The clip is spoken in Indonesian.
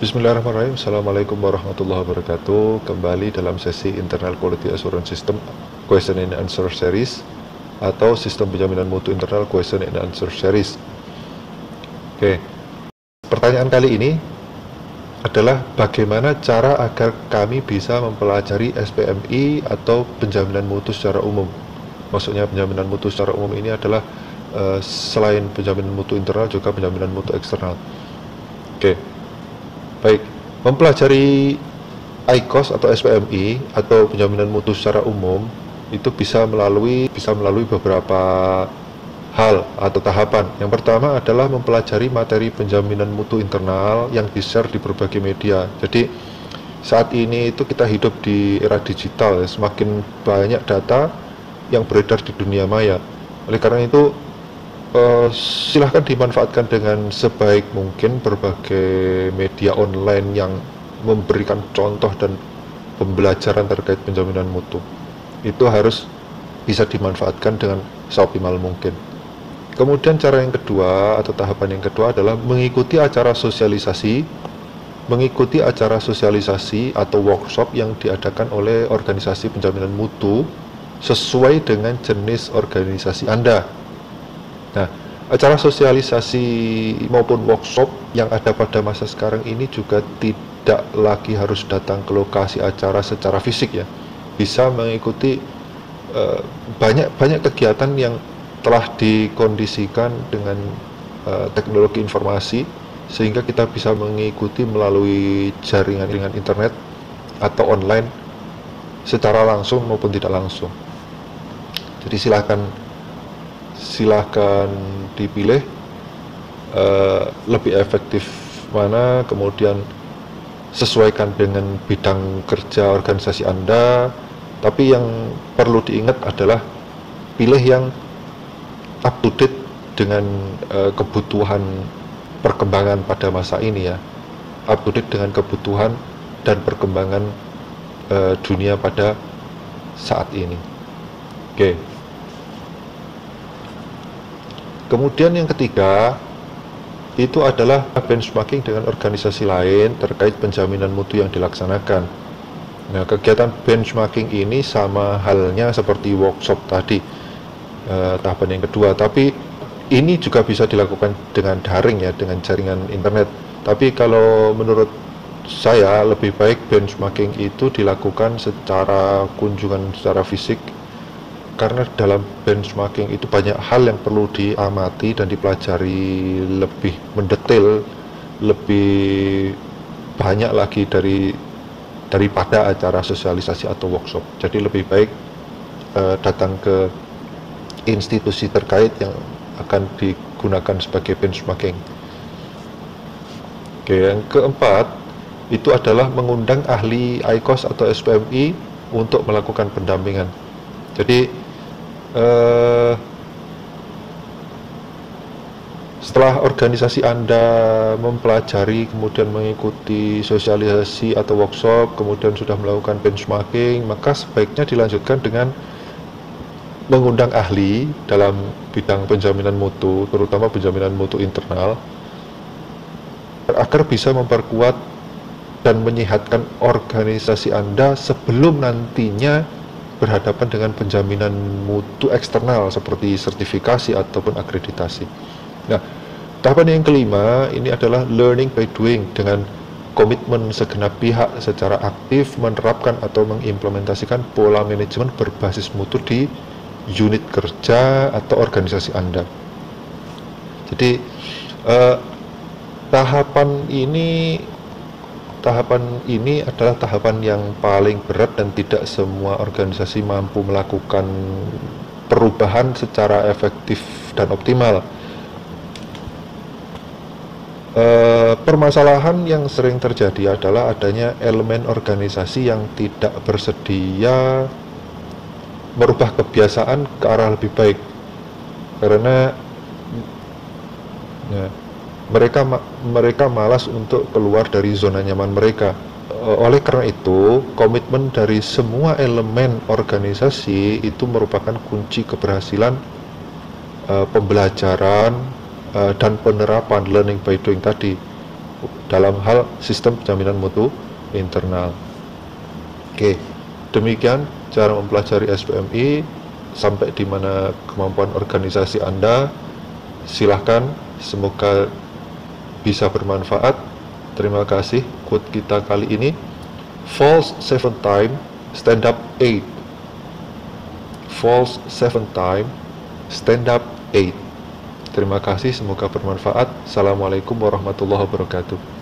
Bismillahirrahmanirrahim. Assalamualaikum warahmatullahi wabarakatuh. Kembali dalam sesi Internal Quality Assurance System Question and Answer Series atau Sistem Penjaminan Mutu Internal Question and Answer Series. Oke, pertanyaan kali ini adalah bagaimana cara agar kami bisa mempelajari SPMI atau penjaminan mutu secara umum. Maksudnya penjaminan mutu secara umum ini adalah selain penjaminan mutu internal juga penjaminan mutu eksternal. Oke. Baik, mempelajari IQOS atau SPMI atau penjaminan mutu secara umum itu bisa melalui beberapa hal atau tahapan. Yang pertama adalah mempelajari materi penjaminan mutu internal yang di-share di berbagai media. Jadi saat ini itu kita hidup di era digital ya, semakin banyak data yang beredar di dunia maya. Oleh karena itu silahkan dimanfaatkan dengan sebaik mungkin berbagai media online yang memberikan contoh dan pembelajaran terkait penjaminan mutu. Itu harus bisa dimanfaatkan dengan seoptimal mungkin. Kemudian cara yang kedua atau tahapan yang kedua adalah mengikuti acara sosialisasi atau workshop yang diadakan oleh organisasi penjaminan mutu sesuai dengan jenis organisasi Anda. Nah, acara sosialisasi maupun workshop yang ada pada masa sekarang ini juga tidak lagi harus datang ke lokasi acara secara fisik ya. Bisa mengikuti banyak kegiatan yang telah dikondisikan dengan teknologi informasi sehingga kita bisa mengikuti melalui jaringan internet atau online secara langsung maupun tidak langsung. Jadi silahkan dipilih lebih efektif mana, kemudian sesuaikan dengan bidang kerja organisasi Anda. Tapi yang perlu diingat adalah pilih yang up to date dengan kebutuhan perkembangan pada masa ini ya, up to date dengan kebutuhan dan perkembangan dunia pada saat ini. Oke. Kemudian yang ketiga itu adalah benchmarking dengan organisasi lain terkait penjaminan mutu yang dilaksanakan. Nah, kegiatan benchmarking ini sama halnya seperti workshop tadi, tahapan yang kedua, tapi ini juga bisa dilakukan dengan daring ya, dengan jaringan internet. Tapi kalau menurut saya lebih baik benchmarking itu dilakukan secara kunjungan secara fisik, karena dalam benchmarking itu banyak hal yang perlu diamati dan dipelajari lebih mendetail, lebih banyak lagi daripada acara sosialisasi atau workshop. Jadi lebih baik datang ke institusi terkait yang akan digunakan sebagai benchmarking. Oke, yang keempat itu adalah mengundang ahli IQOS atau SPMI untuk melakukan pendampingan. Jadi setelah organisasi Anda mempelajari, kemudian mengikuti sosialisasi atau workshop, kemudian sudah melakukan benchmarking, maka sebaiknya dilanjutkan dengan mengundang ahli dalam bidang penjaminan mutu, terutama penjaminan mutu internal, agar bisa memperkuat dan menyehatkan organisasi Anda sebelum nantinya berhadapan dengan penjaminan mutu eksternal seperti sertifikasi ataupun akreditasi. Nah, tahapan yang kelima ini adalah learning by doing dengan komitmen segenap pihak secara aktif menerapkan atau mengimplementasikan pola manajemen berbasis mutu di unit kerja atau organisasi Anda. Jadi tahapan ini adalah tahapan yang paling berat dan tidak semua organisasi mampu melakukan perubahan secara efektif dan optimal. Permasalahan yang sering terjadi adalah adanya elemen organisasi yang tidak bersedia merubah kebiasaan ke arah lebih baik, karena ya, mereka malas untuk keluar dari zona nyaman mereka. Oleh karena itu, komitmen dari semua elemen organisasi itu merupakan kunci keberhasilan pembelajaran dan penerapan learning by doing tadi. dalam hal sistem penjaminan mutu internal. Oke, demikian cara mempelajari SPMI. Sampai di mana kemampuan organisasi Anda, silahkan, semoga bisa bermanfaat. Terima kasih. Quote kita kali ini, false 7 time, stand up 8. False 7 time, stand up 8. Terima kasih, semoga bermanfaat. Assalamualaikum warahmatullahi wabarakatuh.